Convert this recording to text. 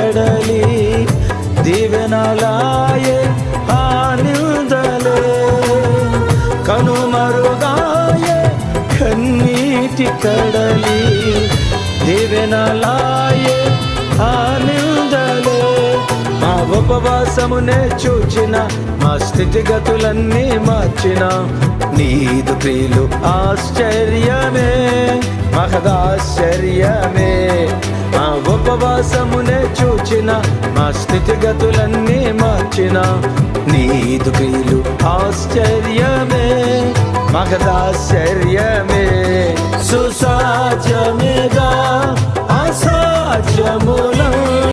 కడలి దీవెనలాయే ఆనందలే కనుమరుగాయే కన్నీటి కడలి దీవెనలాయే ఆనందలే మా ఉపవాసమునే చూచిన మా స్థితిగతులన్నీ మార్చిన నీదు క్రియలు ఆశ్చర్యమే మహదాశ్చర్యమే మా ఉపవాసమునే చూచిన మా స్థితిగతులన్నీ మార్చిన నీదు క్రియలు ఆశ్చర్యమే మహదాశ్చర్యమే సుసాధ్యమేగా అసాధ్యముల